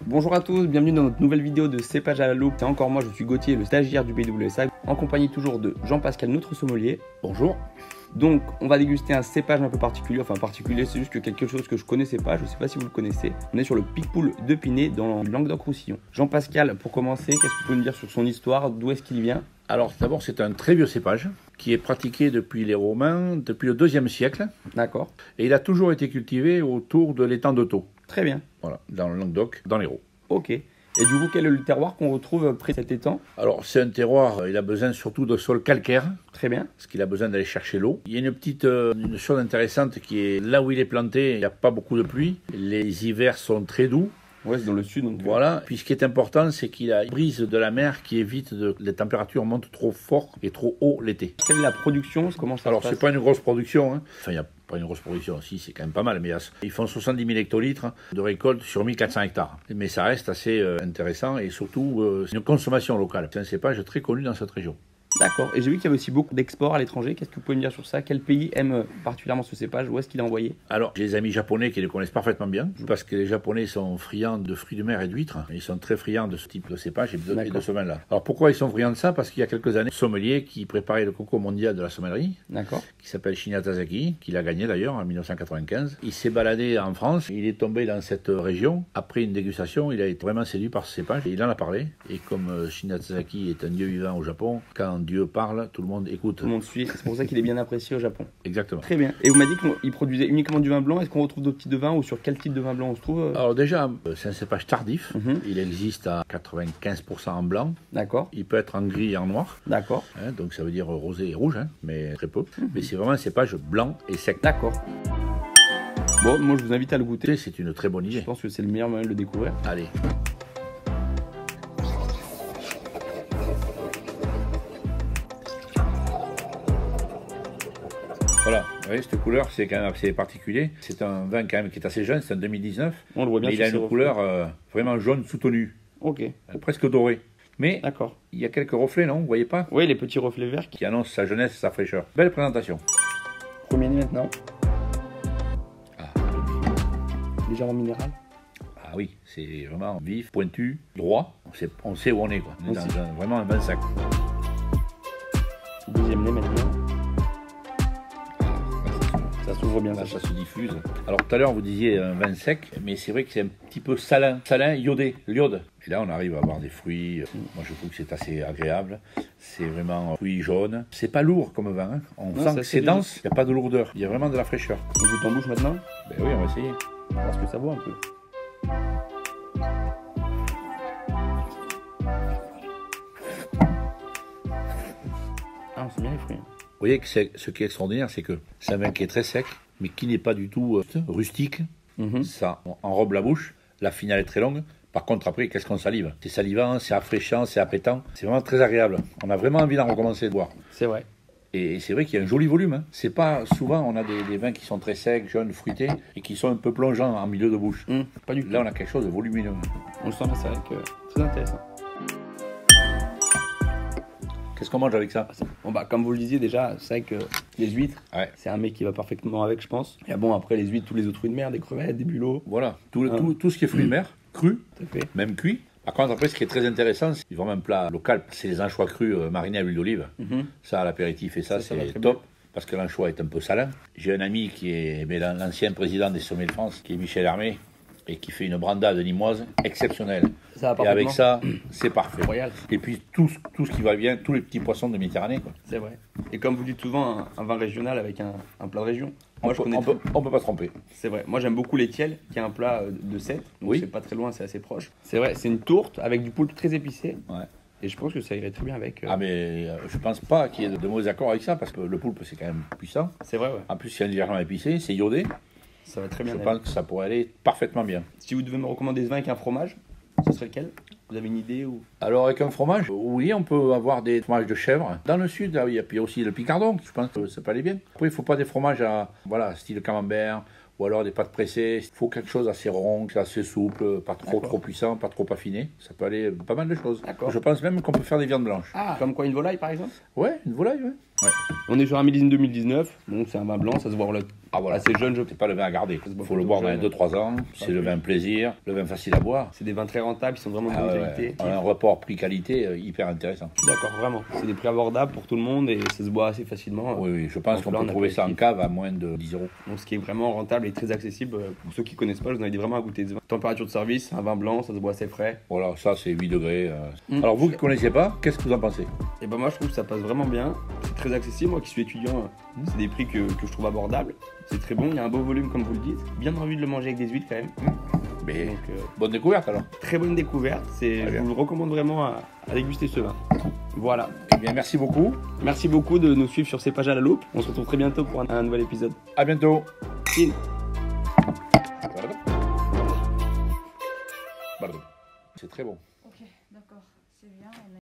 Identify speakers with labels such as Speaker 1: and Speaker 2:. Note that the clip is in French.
Speaker 1: Bonjour à tous, bienvenue dans notre nouvelle vidéo de cépage à la loupe. C'est encore moi, je suis Gauthier, le stagiaire du BWSA, en compagnie toujours de Jean-Pascal, notre sommelier. Bonjour. Donc, on va déguster un cépage un peu particulier. Enfin, particulier, c'est juste que quelque chose que je connaissais pas. Je ne sais pas si vous le connaissez. On est sur le Picpoul de Pinet dans le Languedoc-Roussillon. Jean-Pascal, pour commencer, qu'est-ce que vous pouvez me dire sur son histoire? D'où est-ce qu'il vient?
Speaker 2: Alors, d'abord, c'est un très vieux cépage qui est pratiqué depuis les Romains, depuis le 2e siècle.
Speaker 1: D'accord.
Speaker 2: Et il a toujours été cultivé autour de l'étang de Thau.
Speaker 1: Très bien.
Speaker 2: Voilà, dans le Languedoc, dans l'Hérault.
Speaker 1: Ok. Et du coup, quel est le terroir qu'on retrouve près de cet étang?
Speaker 2: Alors, c'est un terroir, il a besoin surtout de sol calcaire.
Speaker 1: Très bien.
Speaker 2: Parce qu'il a besoin d'aller chercher l'eau. Il y a une chose intéressante qui est là où il est planté, il n'y a pas beaucoup de pluie. Les hivers sont très doux.
Speaker 1: Ouais, c'est dans le sud. Donc...
Speaker 2: Voilà. Puis ce qui est important, c'est qu'il a une brise de la mer qui évite que les températures montent trop fort et trop haut l'été.
Speaker 1: Quelle est la production? Comment ça
Speaker 2: Alors,
Speaker 1: se passe?
Speaker 2: c'est pas une grosse production. Hein. Enfin, il n'y a pas une grosse production. Si, c'est quand même pas mal. Mais ils font 70 000 hectolitres de récolte sur 1400 hectares. Mais ça reste assez intéressant et surtout, c'est une consommation locale. C'est un cépage très connu dans cette région.
Speaker 1: D'accord. Et j'ai vu qu'il y avait aussi beaucoup d'exports à l'étranger. Qu'est-ce que vous pouvez me dire sur ça? Quel pays aime particulièrement ce cépage? Où est-ce qu'il est envoyé?
Speaker 2: Alors, j'ai des amis japonais qui le connaissent parfaitement bien, parce que les Japonais sont friands de fruits de mer et d'huîtres. Ils sont très friands de ce type de cépage et de ce vin-là. Alors, pourquoi ils sont friands de ça? Parce qu'il y a quelques années, un sommelier qui préparait le concours mondial de la sommellerie, qui s'appelle Shinya Tazaki, qui l'a gagné d'ailleurs en 1995. Il s'est baladé en France, il est tombé dans cette région. Après une dégustation, il a été vraiment séduit par ce cépage et il en a parlé. Et comme Shinya Tazaki est un dieu vivant au Japon, quand Dieu parle, tout le monde écoute.
Speaker 1: Tout le monde suit, c'est pour ça qu'il est bien apprécié au Japon.
Speaker 2: Exactement.
Speaker 1: Très bien. Et vous m'avez dit qu'il produisait uniquement du vin blanc. Est-ce qu'on retrouve d'autres types de vins ou sur quel type de vin blanc on se trouve?
Speaker 2: Alors déjà, c'est un cépage tardif. Il existe à 95% en blanc. D'accord. Il peut être en gris et en noir. D'accord. Hein, donc ça veut dire rosé et rouge, hein, mais très peu. Mais c'est vraiment un cépage blanc et sec.
Speaker 1: D'accord. Bon, moi je vous invite à le goûter.
Speaker 2: C'est une très bonne idée.
Speaker 1: Je pense que c'est le meilleur moyen de le découvrir.
Speaker 2: Allez. Voilà, vous voyez, cette couleur, c'est quand même assez particulier. C'est un vin quand même qui est assez jeune, c'est en 2019. On le voit bien. Mais il a une couleur vraiment jaune soutenue. Ok. Presque dorée. Mais il y a quelques reflets, non? Vous voyez pas?
Speaker 1: Oui, les petits reflets verts
Speaker 2: qui annoncent sa jeunesse et sa fraîcheur. Belle présentation.
Speaker 1: Premier nez maintenant. Ah. Légèrement minéral.
Speaker 2: Ah oui, c'est vraiment vif, pointu, droit. On sait où on est, quoi. On est dans vraiment un vin sac.
Speaker 1: Deuxième nez maintenant. Ça s'ouvre bien.
Speaker 2: Là, ça se diffuse. Alors tout à l'heure vous disiez un vin sec, mais c'est vrai que c'est un petit peu salin, iodé, l'iode. Et là on arrive à avoir des fruits. Moi je trouve que c'est assez agréable. C'est vraiment fruits jaunes. C'est pas lourd comme vin. Hein. On sent que c'est dense. Il n'y a pas de lourdeur. Il y a vraiment de la fraîcheur.
Speaker 1: On goûte en bouche maintenant?
Speaker 2: Ben oui, on va essayer.
Speaker 1: On va voir ce que ça vaut un peu. Ah, c'est bien les fruits.
Speaker 2: Vous voyez que ce qui est extraordinaire, c'est que c'est un vin qui est très sec, mais qui n'est pas du tout rustique. Ça enrobe la bouche. La finale est très longue. Par contre, après, qu'est-ce qu'on salive? C'est salivant, c'est rafraîchissant, c'est appétant. C'est vraiment très agréable. On a vraiment envie d'en recommencer de boire. C'est vrai. Et c'est vrai qu'il y a un joli volume. Hein. C'est pas souvent, on a des vins qui sont très secs, jaunes, fruités, et qui sont un peu plongeants en milieu de bouche. Pas du tout. Là, on a quelque chose de volumineux.
Speaker 1: On le sent, c'est vrai que très intéressant.
Speaker 2: Qu'est-ce qu'on mange avec ça?
Speaker 1: Bon bah comme vous le disiez déjà, c'est vrai que les huîtres, c'est un mets qui va parfaitement avec, je pense. Et bon, après les huîtres, tous les autres fruits de mer, des crevettes, des bulots. Voilà, tout ce qui est fruits de mer, cru, même cuit. Par contre, après, ce qui est très intéressant, c'est vraiment un plat local, c'est les anchois crus marinés à l'huile d'olive. Ça, à l'apéritif, et ça c'est top. Parce que l'anchois est un peu salin. J'ai un ami qui est l'ancien président des Sommets de France, qui est Michel Hermé, et qui fait une brandade nimoise exceptionnelle. Et avec ça, c'est parfait. Royal. Et puis tout ce qui va bien, tous les petits poissons de Méditerranée. C'est vrai. Et comme vous dites souvent, un vin régional avec un plat de région.
Speaker 2: Moi, on peut pas se tromper.
Speaker 1: C'est vrai. Moi, j'aime beaucoup les tiels, qui est un plat de Sète. Donc c'est pas très loin, c'est assez proche. C'est vrai, c'est une tourte avec du poulpe très épicé. Ouais. Et je pense que ça irait très bien avec...
Speaker 2: Ah mais je pense pas qu'il y ait de mauvais accords avec ça, parce que le poulpe, c'est quand même puissant.
Speaker 1: C'est vrai, ouais.
Speaker 2: En plus, c'est légèrement épicé, c'est iodé.
Speaker 1: Ça va très bien.
Speaker 2: Je pense que ça pourrait aller parfaiement bien.
Speaker 1: Si vous devez me recommander ce vin avec un fromage, ce serait lequel? Vous avez une idée ou...
Speaker 2: Alors avec un fromage, oui, on peut avoir des fromages de chèvre. Dans le sud, il y a aussi le picardon, je pense que ça peut aller bien. Après, il ne faut pas des fromages à, voilà, style camembert ou alors des pâtes pressées. Il faut quelque chose assez rond, assez souple, pas trop puissant, pas trop affiné. Ça peut aller pas mal de choses. Je pense même qu'on peut faire des viandes blanches.
Speaker 1: Ah, comme quoi, une volaille par exemple?
Speaker 2: Ouais, une volaille, ouais. Ouais.
Speaker 1: On est sur un millésime 2019, donc c'est un vin blanc, ça se voit assez jeune.
Speaker 2: C'est pas le vin à garder. Il faut le boire dans les 2-3 ans. C'est le vin plaisir, le vin facile à boire.
Speaker 1: C'est des vins très rentables, ils sont vraiment de bonne qualité.
Speaker 2: Un rapport prix-qualité hyper intéressant.
Speaker 1: D'accord, vraiment. C'est des prix abordables pour tout le monde et ça se boit assez facilement.
Speaker 2: Oui, je pense qu'on peut trouver ça en cave à moins de 10 €.
Speaker 1: Donc ce qui est vraiment rentable et très accessible. Pour ceux qui connaissent pas, je vous invite vraiment à goûter. Température de service, un vin blanc, ça se boit assez frais.
Speaker 2: Voilà, ça c'est 8 degrés. Alors vous qui connaissez pas, qu'est-ce que vous en pensez?
Speaker 1: Et ben moi je trouve que ça passe vraiment bien. C'est très accessible. Moi qui suis étudiant, c'est des prix que je trouve abordables. C'est très bon, il y a un beau volume comme vous le dites. Bien envie de le manger avec des huîtres quand même.
Speaker 2: Mais donc, bonne découverte alors.
Speaker 1: Très bonne découverte. Je vous le recommande vraiment à déguster ce vin. Voilà.
Speaker 2: Eh bien merci beaucoup.
Speaker 1: Merci beaucoup de nous suivre sur Cépage à la loupe. On se retrouve très bientôt pour un nouvel épisode.
Speaker 2: À bientôt. C'est très bon.